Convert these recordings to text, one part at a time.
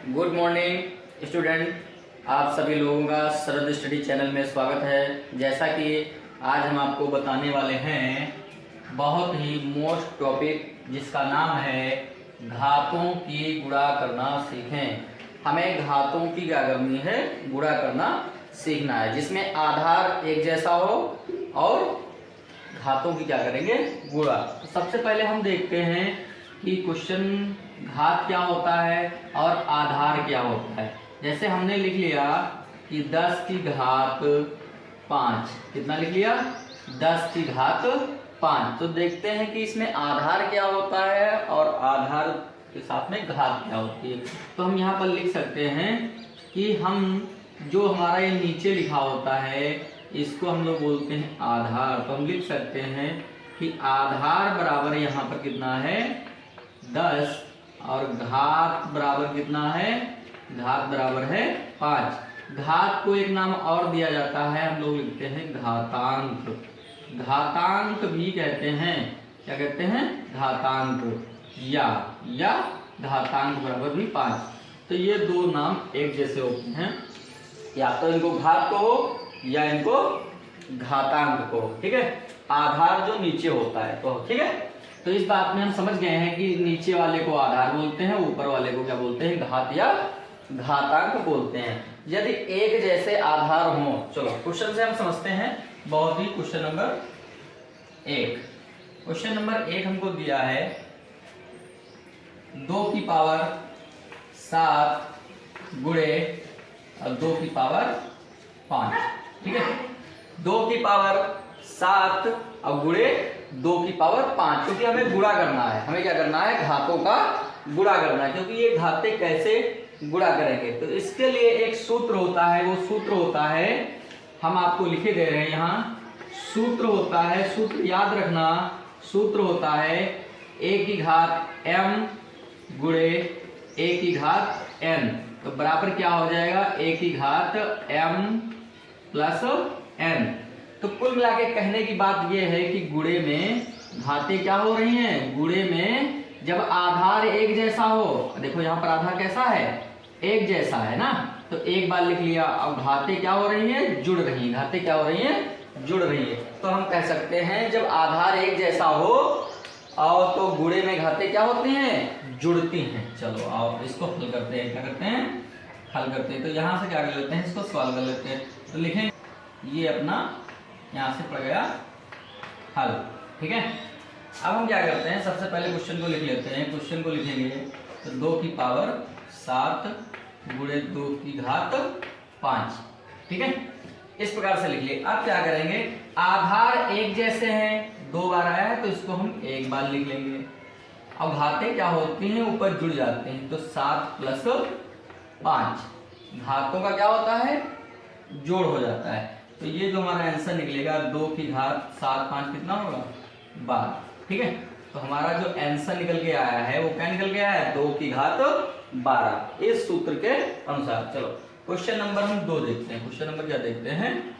Good morning student, आप सभी लोगों का शरद स्टडी चैनल में स्वागत है। जैसा कि आज हम आपको बताने वाले हैं बहुत ही मोस्ट टॉपिक जिसका नाम है घातों की गुणा करना सीखें। हमें घातों की क्या करनी है, गुणा करना सीखना है, जिसमें आधार एक जैसा हो और घातों की क्या करेंगे, गुणा। तो सबसे पहले हम देखते हैं कि क्वेश्चन घात क्या होता है और आधार क्या होता है। जैसे हमने लिख लिया कि 10 की घात 5, कितना लिख लिया, 10 की घात 5। तो देखते हैं कि इसमें आधार क्या होता है और आधार के साथ में घात क्या होती है। तो हम यहाँ पर लिख सकते हैं कि हम जो हमारा ये नीचे लिखा होता है इसको हम लोग बोलते हैं आधार। तो हम लिख सकते हैं कि आधार बराबर यहाँ पर कितना है, 10, और घात बराबर कितना है, घात बराबर है 5। घात को एक नाम और दिया जाता है, हम लोग लिखते हैं घातांक। घातांक भी कहते हैं, क्या कहते हैं, घातांक, या घातांक बराबर भी 5। तो ये दो नाम एक जैसे होते हैं, या तो इनको घात कहो या इनको घातांक को, ठीक है। आधार जो नीचे होता है, तो ठीक है। तो इस बात में हम समझ गए हैं कि नीचे वाले को आधार बोलते हैं, ऊपर वाले को क्या बोलते हैं, घात या घातांक बोलते हैं, यदि एक जैसे आधार हो। चलो क्वेश्चन से हम समझते हैं बहुत ही। क्वेश्चन नंबर 1, क्वेश्चन नंबर 1 हमको दिया है 2 की पावर 7 गुणे और 2 की पावर 5, ठीक है। 2 की पावर 7 और गुणे 2 की पावर 5, क्योंकि हमें गुणा करना है। हमें क्या करना है, घातों का गुणा करना है, क्योंकि ये घाते कैसे गुणा करेंगे। तो इसके लिए एक सूत्र होता है, वो सूत्र होता है, हम आपको लिखे दे रहे हैं यहाँ। सूत्र होता है, सूत्र याद रखना, सूत्र होता है a की घात m गुणे a की घात n। तो बराबर क्या हो जाएगा, a की घात m प्लस n। तो कुल मिला के कहने की बात यह है कि गुणे में घातें क्या हो रही हैं, गुणे में जब आधार एक जैसा हो, देखो यहाँ पर आधार कैसा है, एक जैसा है ना, तो एक बार लिख लिया। अब घातें क्या हो रही हैं, जुड़ रही हैं, घातें क्या हो रही हैं, जुड़ रही है। तो हम कह सकते हैं जब आधार एक जैसा हो और तो गुणे में घातें क्या होती हैं, जुड़ती हैं। चलो आओ इसको हल करते हैं, क्या करते हैं, हल करते हैं। तो यहाँ से क्या कर लेते हैं, इसको सवाल कर लेते हैं। तो लिखेंगे ये अपना यहाँ से पड़ गया हल, ठीक है। अब हम क्या करते हैं, सबसे पहले क्वेश्चन को लिख लेते हैं। क्वेश्चन को लिखेंगे तो 2 की पावर 7 गुणे 2 की घात 5, ठीक है, इस प्रकार से लिख लिए। अब क्या करेंगे, आधार एक जैसे हैं, 2 बार आया है तो इसको हम एक बार लिख लेंगे। अब घातें क्या होती हैं, ऊपर जुड़ जाते हैं, तो 7 प्लस 5 घातों का क्या होता है, जोड़ हो जाता है। तो ये जो हमारा आंसर निकलेगा 2 की घात 7 5 कितना होगा, 12, ठीक है। तो हमारा जो आंसर निकल के आया है वो क्या निकल के आया है, 2 की घात 12, इस सूत्र के अनुसार। चलो क्वेश्चन नंबर हम 2 देखते हैं। क्वेश्चन नंबर क्या देखते हैं,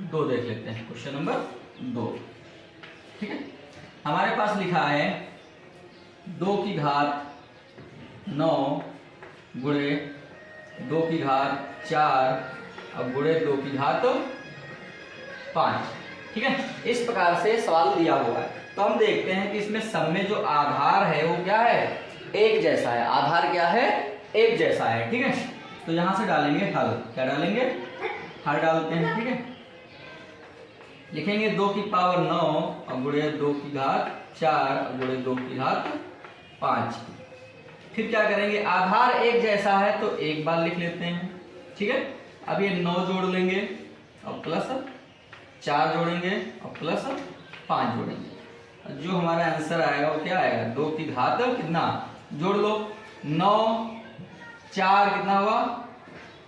2 देख लेते हैं। क्वेश्चन नंबर 2, ठीक है। हमारे पास लिखा है 2 की घात 9 गुणे 2 की घात 4 और गुणे 2 की घात 5, ठीक है। इस प्रकार से सवाल दिया हुआ है। तो हम देखते हैं कि इसमें सब में जो आधार है वो क्या है, एक जैसा है। आधार क्या है, एक जैसा है, ठीक है। तो यहां से डालेंगे हल, क्या डालेंगे, हल डालते हैं, ठीक है। लिखेंगे 2 की पावर 9 और गुणे 2 की घात 4 और गुणे 2 की घात 5। फिर क्या करेंगे, आधार एक जैसा है तो एक बार लिख लेते हैं, ठीक है। अब ये 9 जोड़ लेंगे और प्लस 4 जोड़ेंगे और प्लस 5 जोड़ेंगे। जो हमारा आंसर आएगा वो क्या आएगा, 2 की घात कितना, जोड़ लो, 9 4 कितना हुआ,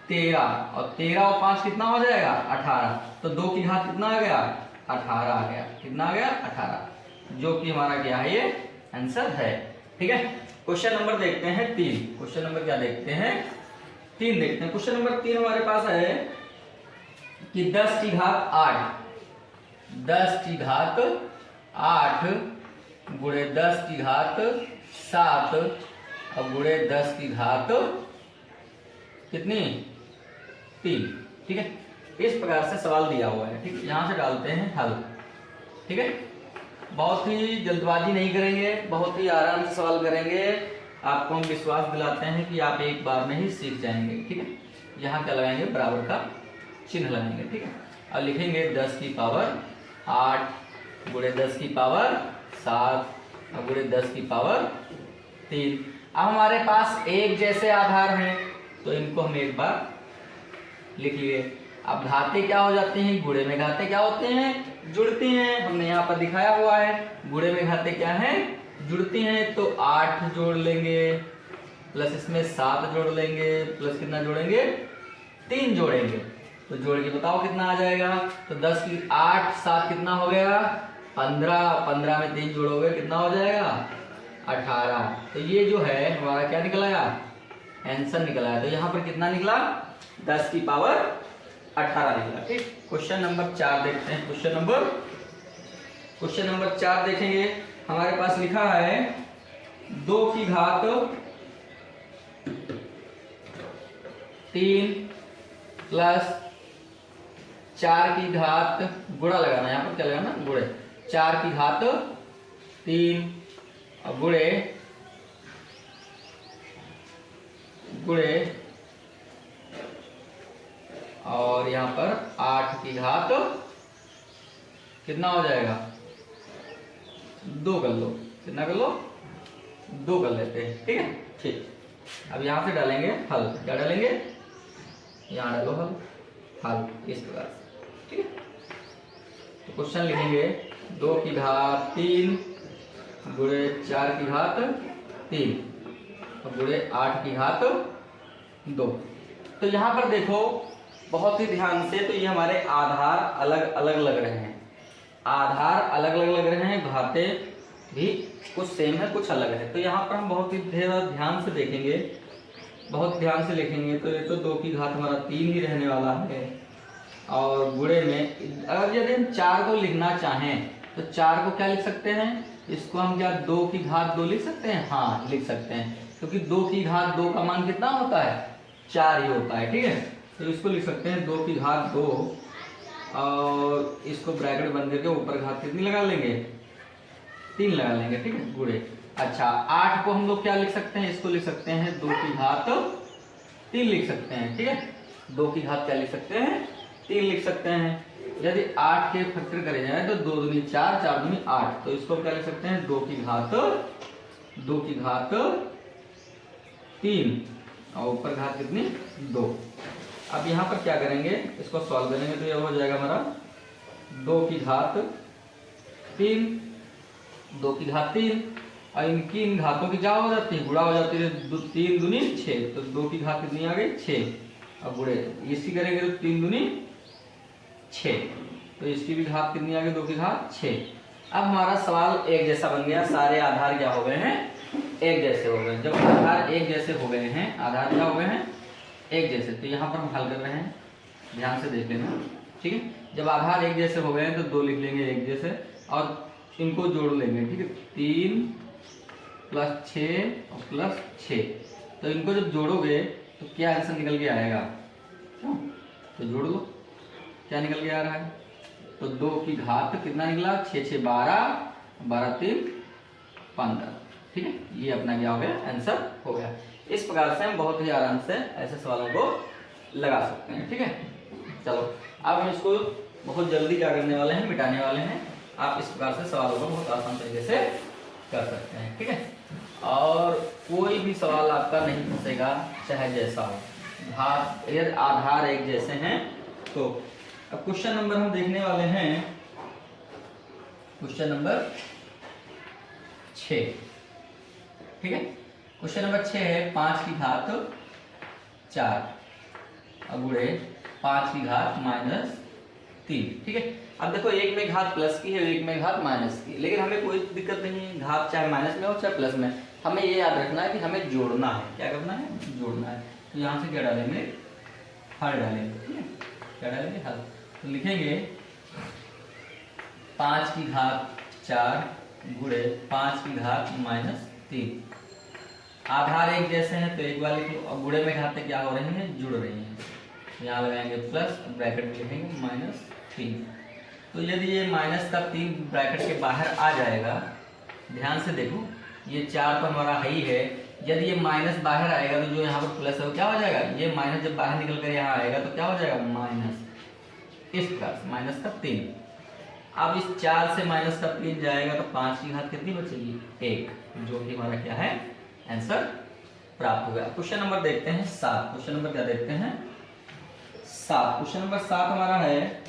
13, और 13 और 5 कितना हो जाएगा, 18। तो 2 की घात कितना आ गया, 18 आ गया, कितना आ गया, 18, जो कि हमारा क्या है, ये आंसर है, ठीक है। क्वेश्चन नंबर देखते हैं 3। क्वेश्चन नंबर क्या देखते हैं, 3 देखते हैं। क्वेश्चन नंबर 3 हमारे पास है कि 10 की घात 8, 10 की घात 8 गुणे 10 की घात 7 और गुणे 10 की घात कितनी, 3। ठीक है, इस प्रकार से सवाल दिया हुआ है। ठीक है, यहाँ से डालते हैं हल। ठीक है, बहुत ही जल्दबाजी नहीं करेंगे, बहुत ही आराम से सवाल करेंगे। आपको हम विश्वास दिलाते हैं कि आप एक बार में ही सीख जाएंगे। ठीक है, यहाँ क्या लगाएंगे, बराबर का चिन्ह लगाएंगे। ठीक है, अब लिखेंगे 10 की पावर 8 गुणे 10 की पावर 7 और गुणे 10 की पावर 3। अब हमारे पास एक जैसे आधार हैं तो इनको हम एक बार लिख लिए। अब घाते क्या हो जाते हैं, गुणे में घाते क्या होते हैं, जुड़ते हैं। हमने यहाँ पर दिखाया हुआ है गुणे में घाते क्या है, जुड़ते हैं। तो 8 जोड़ लेंगे प्लस इसमें 7 जोड़ लेंगे प्लस कितना जोड़ेंगे, 3 जोड़ेंगे। तो जोड़ के बताओ कितना आ जाएगा। तो 10 की 8 7 कितना हो गया, 15। 15 में 3 जोड़ोगे कितना हो जाएगा, 18। तो ये जो है हमारा क्या निकल आया, आंसर निकल आया। तो यहाँ पर कितना निकला, 10 की पावर 18 निकला। ठीक, क्वेश्चन नंबर 4 देखते हैं। क्वेश्चन नंबर 4 देखेंगे। हमारे पास लिखा है 2 की घात 3 प्लस 4 की घात, गुणा लगाना, यहाँ पर क्या लगाना, गुणे। 4 की घात 3 और गुणे और यहाँ पर 8 की घात कितना हो जाएगा, 2 कर लो। कितना कर लो, 2 कर लेते हैं। ठीक है, ठीक। अब यहाँ से डालेंगे हल। क्या डालेंगे, यहाँ डालो हल इस प्रकार से। ठीक है, तो क्वेश्चन लिखेंगे 2 की घात 3 गुणे 4 की घात 3 और गुणे 8 की घात 2। तो यहाँ पर देखो बहुत ही ध्यान से, तो ये हमारे आधार अलग अलग लग रहे हैं, आधार अलग अलग लग रहे हैं, घाते भी कुछ सेम है कुछ अलग है। तो यहाँ पर हम बहुत ही ध्यान से देखेंगे, बहुत ध्यान से लिखेंगे। तो ये तो 2 की घात हमारा 3 ही रहने वाला है। और गुणे में अगर यदि हम 4 को लिखना चाहें तो 4 को क्या लिख सकते हैं, इसको हम क्या 2 की घात 2 लिख सकते हैं, हाँ लिख सकते हैं, क्योंकि 2 की घात 2 का मान कितना होता है, 4 ही होता है। ठीक है, तो इसको लिख सकते हैं 2 की घात 2 और इसको ब्रैकेट बंद करके ऊपर घात कितनी लगा लेंगे, 3 लगा लेंगे। ठीक है, गुणे। अच्छा 8 को हम लोग क्या लिख सकते हैं, इसको लिख सकते हैं 2 की घात 3 लिख सकते हैं। ठीक है, 2 की घात क्या लिख सकते हैं, 3 लिख सकते हैं। यदि 8 के फैक्टर करे जाए तो 2 दूनी 4 4 दूनी 8, तो इसको क्या लिख सकते हैं 2 की घात 3 और ऊपर घात कितनी, 2। अब यहाँ पर क्या करेंगे, इसको सॉल्व करेंगे तो ये हो जाएगा हमारा 2 की घात 3 2 की घात 3 और इनकी इन घातों की क्या हो जाती है, गुणा हो जाती है। 3 दूनी 6, तो 2 की घात कितनी आ गई, 6। अब गुणे इसी करेंगे तो 3 दूनी 6, तो इसकी भी घात कितनी आ गई, 2 की घात 6। अब हमारा सवाल एक जैसा बन गया, सारे आधार क्या हो गए हैं, एक जैसे हो गए। जब आधार एक जैसे हो गए हैं, आधार क्या हो गए हैं, एक जैसे, तो यहाँ पर हम हल कर रहे हैं, ध्यान से देख लेना। ठीक है, जब आधार एक जैसे हो गए हैं तो 2 लिख लेंगे एक जैसे और इनको जोड़ लेंगे। ठीक है, 3 प्लस 6 और प्लस 6, तो इनको जब जोड़ोगे तो क्या आंसर निकल के आएगा, क्यों, तो जोड़ लो क्या निकल के आ रहा है। तो 2 की घात कितना निकला, 6 6 12 12 3 15। ठीक है, ये अपना क्या हो गया, आंसर हो गया। इस प्रकार से हम बहुत ही आराम से ऐसे सवालों को लगा सकते हैं। ठीक है, चलो अब हम इसको बहुत जल्दी क्या करने वाले हैं, मिटाने वाले हैं। आप इस प्रकार से सवालों को बहुत आसान तरीके से कर सकते हैं। ठीक है, और कोई भी सवाल आपका नहीं फंसेगा, चाहे जैसा हो, घात यदि आधार एक जैसे हैं तो। अब क्वेश्चन नंबर हम देखने वाले हैं, क्वेश्चन नंबर 6। ठीक है, क्वेश्चन नंबर 6 है 5 की घात 4 और गुणे 5 की घात -3। ठीक है, अब देखो एक में घात प्लस की है, एक में घात माइनस की, लेकिन हमें कोई दिक्कत नहीं है, घात चाहे माइनस में हो चाहे प्लस में, हमें ये याद रखना है कि हमें जोड़ना है। क्या करना है, जोड़ना है। तो यहाँ से क्या डालेंगे, हल डालेंगे। ठीक है, क्या डालेंगे, हल। तो लिखेंगे 5 की घात 4 गुणे 5 की घात -3। आधार एक जैसे हैं तो एक वाले को, अब गुणे में घाते क्या हो रहे हैं, जुड़ रही हैं। यहाँ लगाएंगे प्लस, ब्रैकेट में लिखेंगे -3। तो यदि ये -3 ब्रैकेट के बाहर आ जाएगा, ध्यान से देखो, ये 4 तो हमारा है ही है। यदि ये माइनस बाहर आएगा तो जो यहाँ पर प्लस है वो क्या हो जाएगा, ये माइनस जब बाहर निकल कर यहाँ आएगा तो क्या हो जाएगा, माइनस। इस प्रकार से -3। अब इस 4 से -3 जाएगा तो 5 की घात कितनी बचेगी, 1, जो कि हमारा क्या है, आंसर प्राप्त हो गया। क्वेश्चन नंबर देखते हैं 7। क्वेश्चन नंबर क्या देखते हैं, 7। क्वेश्चन नंबर 7 हमारा है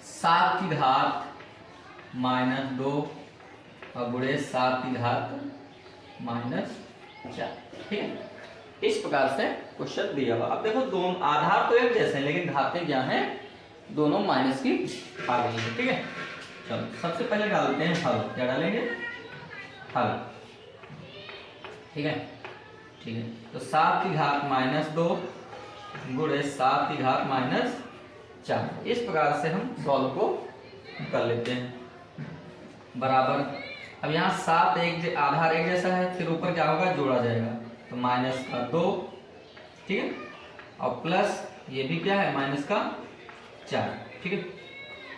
7 की घात -2 और गुणे 7 की घात -4। ठीक है, इस प्रकार से क्वेश्चन दिया हुआ। अब देखो दोनों आधार तो एक जैसे हैं लेकिन घातें क्या हैं, दोनों माइनस की आ गई है। ठीक है, चलो सबसे पहले डालते हैं हल। क्या डालेंगे, हल। ठीक है, ठीक है। तो 7 की घात -2 गुणे 7 की घात -4, इस प्रकार से हम सॉल्व को कर लेते हैं। बराबर, अब यहाँ 7 एक आधार एक जैसा है, फिर ऊपर क्या होगा, जोड़ा जाएगा तो -2। ठीक है, और प्लस ये भी क्या है, -4। ठीक है,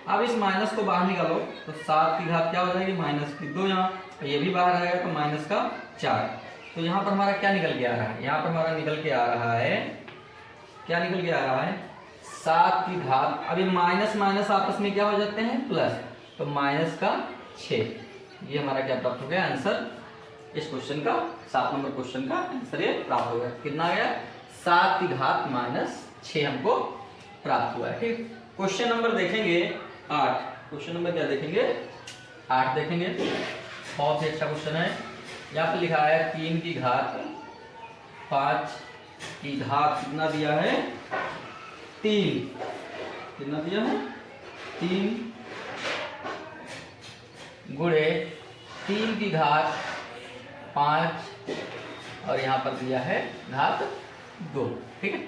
अब इस माइनस को बाहर निकालो तो 7 की घात क्या हो जाएगी, -2। यहाँ ये भी बाहर आएगा तो -4। तो यहाँ पर हमारा क्या निकल के आ रहा है, यहाँ पर हमारा निकल के आ रहा है, क्या निकल के आ रहा है, 7 की घात। अभी माइनस माइनस आपस में क्या हो जाते हैं, प्लस, तो -6। ये हमारा क्या प्राप्त हो गया, आंसर इस क्वेश्चन का, 7 नंबर क्वेश्चन का आंसर ये प्राप्त हो गया। कितना आ गया, 7 की घात -6 हमको प्राप्त हुआ है। ठीक, क्वेश्चन नंबर देखेंगे 8। क्वेश्चन नंबर क्या देखेंगे, 8 देखेंगे। बहुत ही अच्छा क्वेश्चन है। यहाँ पे लिखा है 3 की घात 5 की घात कितना दिया है, 3। कितना दिया है, 3 गुणे 3 की घात 5 और यहाँ पर दिया है घात 2। ठीक है,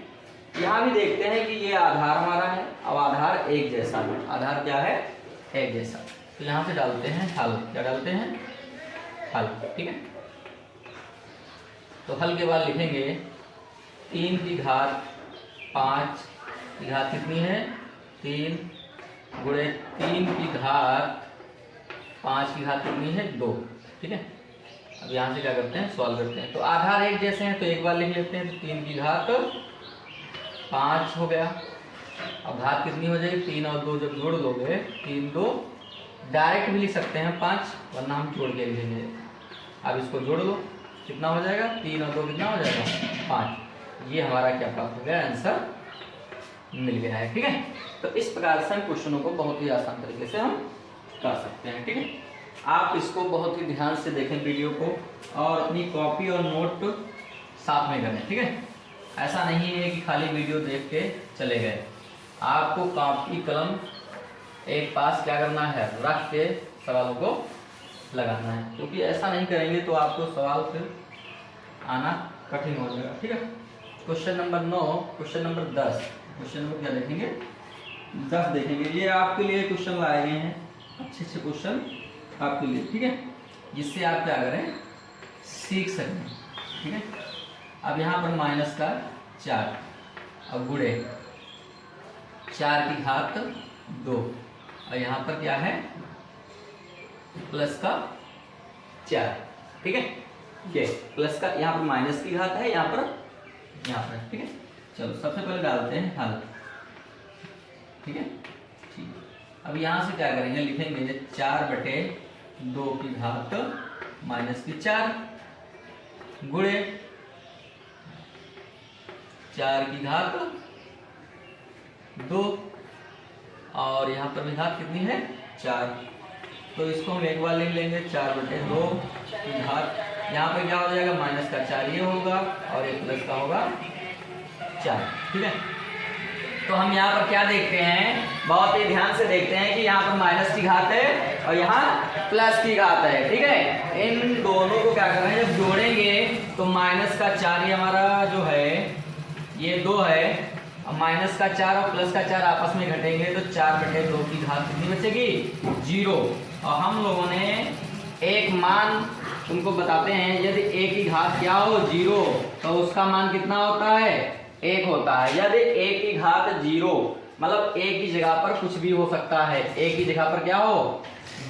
यहाँ भी देखते हैं कि ये आधार हमारा है, अब आधार एक जैसा है। आधार क्या है, एक जैसा। तो यहाँ से डालते हैं हल। क्या डालते हैं, हल। ठीक है, तो हल के बाद लिखेंगे 3 की घात 5 की घात कितनी है, 3 गुणे 3 की घात 5 की घात कितनी है, 2। ठीक है, अब यहाँ से क्या करते हैं, सॉल्व करते हैं। तो आधार एक जैसे हैं तो एक बार लिख लेते हैं, तो 3 की घात 5 हो गया। अब घात कितनी हो जाएगी, 3 और 2 जब जोड़ लोगे, 3 2, डायरेक्ट भी लिख सकते हैं 5, वरना हम जोड़ के लिखेंगे। अब इसको जोड़ लो, कितना हो जाएगा, 3 और 2 कितना हो जाएगा, 5। ये हमारा क्या प्राप्त हो गया, आंसर मिल गया है। ठीक है, तो इस प्रकार से हम क्वेश्चनों को बहुत ही आसान तरीके से हम कर सकते हैं। ठीक है, आप इसको बहुत ही ध्यान से देखें वीडियो को, और अपनी कॉपी और नोट साथ में करें। ठीक है, ऐसा नहीं है कि खाली वीडियो देख के चले गए, आपको कॉपी कलम एक पास क्या करना है, रख के सवालों को लगाना है, क्योंकि ऐसा नहीं करेंगे तो आपको सवाल फिर आना कठिन हो जाएगा। ठीक है, question number 9। Question number 10। Question number क्या देखेंगे, 10 देखेंगे। ये आपके लिए क्वेश्चन लाए गए हैं, अच्छे अच्छे क्वेश्चन आपके लिए। ठीक है, जिससे आप क्या करें, सीख सकें। ठीक है, अब यहाँ पर -4 और गुणे 4 की घात 2 और यहाँ पर क्या है, +4। ठीक है, ये प्लस का, यहाँ पर माइनस की घात है, यहाँ पर। ठीक है, चलो सबसे पहले डालते हैं हल। ठीक है, ठीक। अब यहाँ से क्या करेंगे, लिखेंगे 4/2 की घात -4 गुणे 4 की घात 2 और यहाँ पर भी घात कितनी है, 4। तो इसको हम एक बार लिख लेंगे, 4/2 की घात, यहाँ पे क्या हो जाएगा, -4 ये होगा और एक प्लस का होगा 4। ठीक है, तो हम यहाँ पर क्या देखते हैं, बहुत ही ध्यान से देखते हैं कि यहाँ पर माइनस की घात है और यहाँ प्लस की घात है। ठीक है, इन दोनों को क्या कर रहे हैं, जब जोड़ेंगे तो -4 ये हमारा जो है ये 2 है, -4 और +4 आपस में घटेंगे तो 4/2 की घात कितनी बचेगी, 0। और हम लोगों ने एक मान तुमको बताते हैं यदि a की घात क्या हो 0 तो उसका मान कितना होता है 1 होता है। यदि a की घात 0 मतलब a की जगह पर कुछ भी हो सकता है, a की जगह पर क्या हो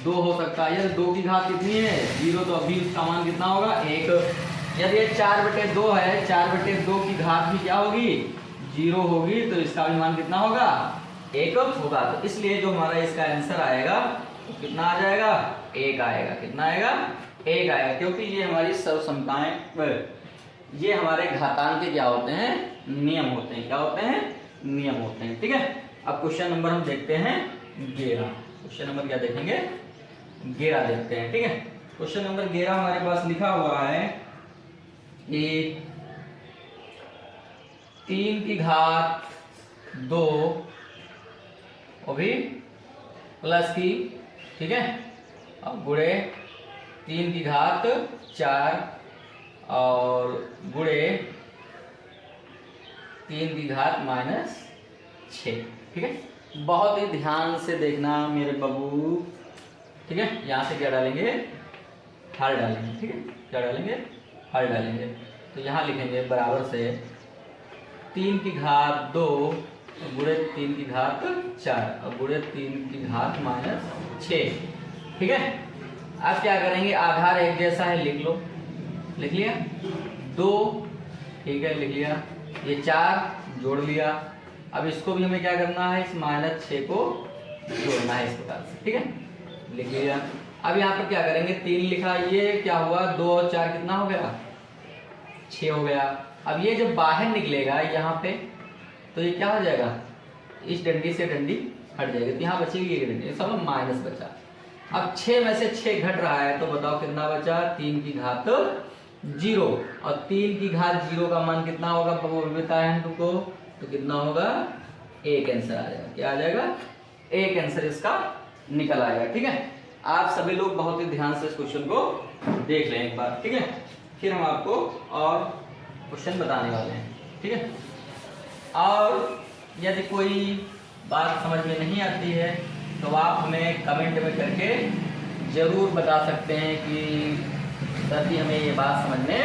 2 हो सकता है। यदि 2 की घात कितनी है 0 तो अभी उसका मान कितना होगा 1। यदि ये 4/2 है, 4/2 की घात भी क्या होगी 0 होगी तो इसका भी मान कितना होगा 1 होगा। तो इसलिए जो हमारा इसका आंसर आएगा तो कितना आ जाएगा 1 आएगा। कितना आएगा 1 आएगा, क्योंकि ये हमारी सर्वसमताएं, ये हमारे घातांक के क्या होते हैं नियम होते हैं। क्या होते हैं नियम होते हैं। ठीक है, अब क्वेश्चन नंबर हम देखते हैं 11। क्वेश्चन नंबर क्या देखेंगे 11 देखते हैं। ठीक है, क्वेश्चन नंबर 11 हमारे पास लिखा हुआ है कि 3 की घात 2 और भी प्लस की, ठीक है, अब गुणे 3 की घात 4 और गुणे 3 की घात -6। ठीक है, बहुत ही ध्यान से देखना मेरे बाबू। ठीक है, यहाँ से क्या डालेंगे हर डालेंगे। ठीक है, क्या डालेंगे हर डालेंगे। तो यहाँ लिखेंगे बराबर से 3 की घात 2 गुणे 3 की घात 4 और गुणे 3 की घात -6। ठीक है, अब क्या करेंगे आधार एक जैसा है लिख लो। लिख लिया 2, ठीक है लिख लिया, ये 4 जोड़ लिया। अब इसको भी हमें क्या करना है इस -6 को जोड़ना है इस प्रकार से। ठीक है, लिख लिया। अब यहाँ पर क्या करेंगे 3 लिखा, ये क्या हुआ 2 और 4 कितना हो गया 6 हो गया। अब ये जब बाहर निकलेगा यहाँ पे तो ये क्या हो जाएगा इस डंडी से डंडी हट जाएगी, तो यहाँ बचेगी एक डंडी, सब माइनस बचा। अब 6 में से 6 घट रहा है तो बताओ कितना बचा 3 की घात 0 और 3 की घात 0 का मान कितना होगा बताया है तुमको, तो कितना होगा 1 आंसर आ जाएगा। क्या आ जाएगा 1 आंसर इसका निकल आएगा। ठीक है, आप सभी लोग बहुत ही ध्यान से इस क्वेश्चन को देख लें एक बार। ठीक है, फिर हम आपको और क्वेश्चन बताने वाले हैं। ठीक है, और यदि कोई बात समझ में नहीं आती है तो आप हमें कमेंट में करके ज़रूर बता सकते हैं कि सर जी हमें ये बात समझ में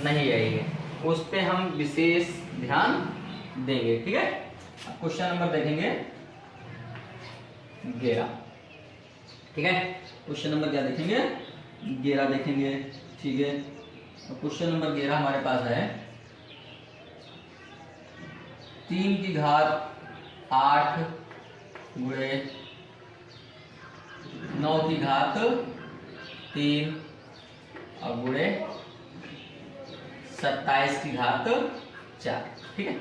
नहीं आई है, उस पर हम विशेष ध्यान देंगे। ठीक है, क्वेश्चन नंबर देखेंगे 11। ठीक है, क्वेश्चन नंबर क्या देखेंगे 11 देखेंगे। ठीक है, तो क्वेश्चन नंबर 11 हमारे पास है 3 की घात 8 गुणे 9 की घात 3 और गुणे 27 की घात 4। ठीक है,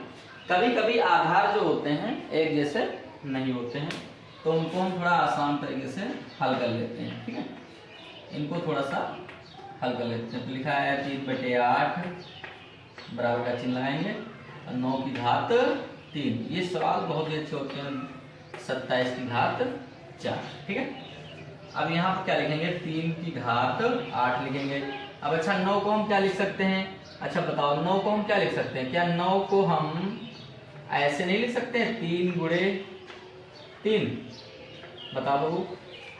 कभी कभी आधार जो होते हैं एक जैसे नहीं होते हैं तो उनको हम थोड़ा आसान तरीके से हल कर लेते हैं। ठीक है, इनको थोड़ा सा हल कर लेते हैं। तो लिखा है 3/8 बराबर का चिन्ह लगाएंगे और 9 की घात 3। ये सवाल बहुत ही अच्छे होते हैं। 27 की घात 4। ठीक है, अब यहाँ पर क्या लिखेंगे 3 की घात 8 लिखेंगे। अब अच्छा 9 को हम क्या लिख सकते हैं, अच्छा बताओ 9 को हम क्या लिख सकते हैं, क्या 9 को हम ऐसे नहीं लिख सकते हैं 3 गुणे 3, बताओ बाबू।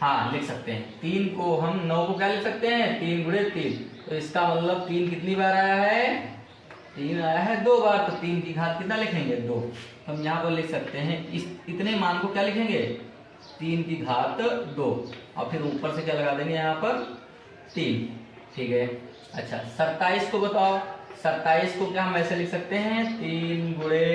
हाँ लिख सकते हैं, 3 को हम 9 को क्या लिख सकते हैं 3 गुणे 3। तो इसका मतलब 3 कितनी बार आया है 3 आया है 2 बार, तो 3 की घात कितना लिखेंगे 2। तो हम यहाँ पर लिख सकते हैं इस इतने मान को क्या लिखेंगे 3 की घात 2 और फिर ऊपर से क्या लगा देंगे यहाँ पर 3। ठीक है, अच्छा 27 को बताओ, 27 को क्या हम ऐसे लिख सकते हैं 3 गुणे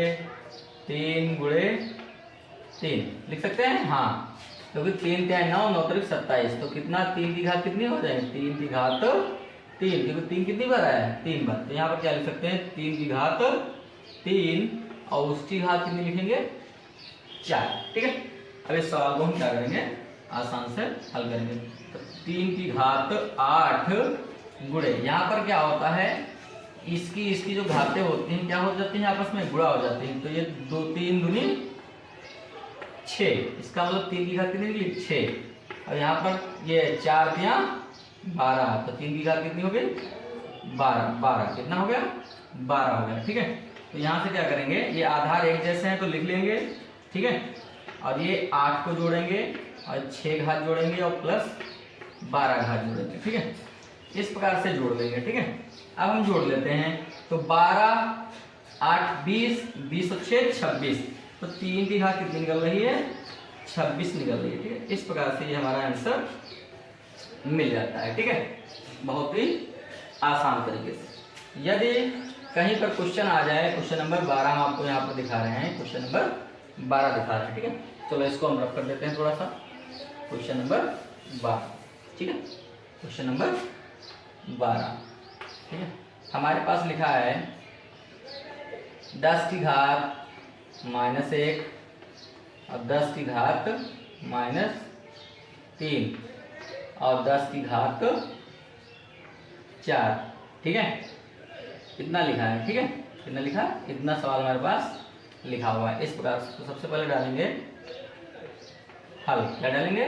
3 लिख सकते हैं। हाँ, क्योंकि 3 क्या 9 9 3 27, तो कितना 3 की घात कितनी हो जाएगी 3 की घात 3, क्योंकि 3 कितनी बार आया है 3 बार। तो यहाँ पर क्या लिख सकते हैं 3 की घात 3 और उसकी घात कितनी लिखेंगे 4। ठीक है, अब इस सवाल को हम क्या करेंगे आसान से हल करेंगे। तो 3 की घात 8 गुणे, यहाँ पर क्या होता है इसकी जो घातें होती हैं क्या हो जाती हैं आपस में गुणा हो जाती हैं। तो ये 2 3 दूनी 6, इसका मतलब 3 की घात कितनी निकली 6 और यहाँ पर ये 4 दिया 12, तो 3 की घात कितनी हो गई 12 कितना हो गया 12 हो गया। ठीक है, तो यहाँ से क्या करेंगे ये आधार एक जैसे हैं तो लिख लेंगे। ठीक है, और ये 8 को जोड़ेंगे और 6 घात जोड़ेंगे और प्लस 12 घात जोड़ेंगे। ठीक है, इस प्रकार से जोड़ लेंगे। ठीक है, अब हम जोड़ लेते हैं। तो 12 8 20, 20 और 6 26, तो 3 की घात कितनी निकल रही है? 26 निकल रही है। ठीक है, इस प्रकार से ये हमारा आंसर मिल जाता है। ठीक है, बहुत ही आसान तरीके से। यदि कहीं पर क्वेश्चन आ जाए, क्वेश्चन नंबर 12 हम आपको यहाँ पर दिखा रहे हैं, क्वेश्चन नंबर 12 दिखा रहे हैं। ठीक है, चलो इसको हम रख कर देते हैं थोड़ा सा। क्वेश्चन नंबर 12, ठीक है, क्वेश्चन नंबर 12। ठीक है, हमारे पास लिखा है 10 की घात -1 और 10 की घात -3 और 10 की घात 4। ठीक है, इतना लिखा है। ठीक है, कितना लिखा? इतना सवाल हमारे पास लिखा हुआ है। इस प्रकार से तो सबसे पहले डालेंगे हल। क्या डालेंगे?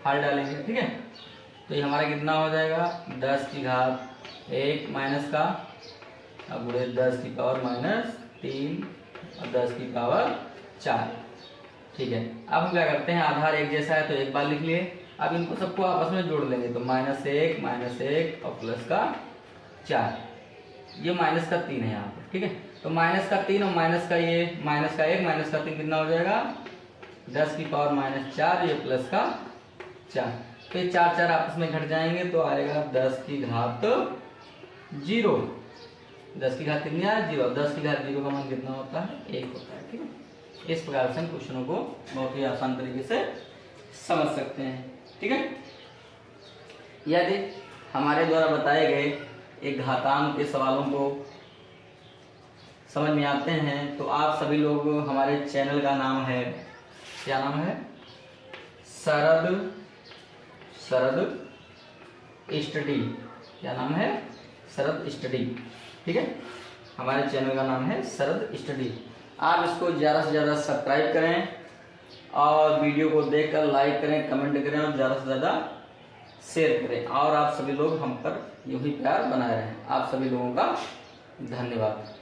हल डालेंगे। ठीक है, तो ये हमारा कितना हो जाएगा? 10 की घात 1 माइनस का, अब गुणे 10 की पावर -3 और 10 की पावर 4। ठीक है, अब हम क्या करते हैं, आधार एक जैसा है तो एक बार लिख लिए। अब इनको सबको आपस में जोड़ लेंगे, तो -1 और प्लस का 4, ये माइनस का 3 है यहाँ पर। ठीक है, तो माइनस का 3 और माइनस का ये माइनस का 1 माइनस का 3 कितना हो जाएगा? 10 की पावर -4, ये प्लस का 4, तो ये 4 4 आपस में घट जाएंगे तो आएगा 10 की घात 0। 10 की घात कितनी है? 0। 10 की घात 0 का मान कितना होता है? 1 होता है। ठीक है, इस प्रकार से हम क्वेश्चनों को बहुत ही आसान तरीके से समझ सकते हैं। ठीक है, यदि हमारे द्वारा बताए गए एक घातांक के सवालों को समझ में आते हैं तो आप सभी लोग, हमारे चैनल का नाम है, क्या नाम है? शरद स्टडी। क्या नाम है? शरद स्टडी। ठीक है, हमारे चैनल का नाम है शरद स्टडी। आप इसको ज़्यादा से ज़्यादा सब्सक्राइब करें और वीडियो को देखकर लाइक करें, कमेंट करें और ज़्यादा से ज़्यादा शेयर करें। और आप सभी लोग हम पर यूं ही प्यार बनाए रहें। आप सभी लोगों का धन्यवाद।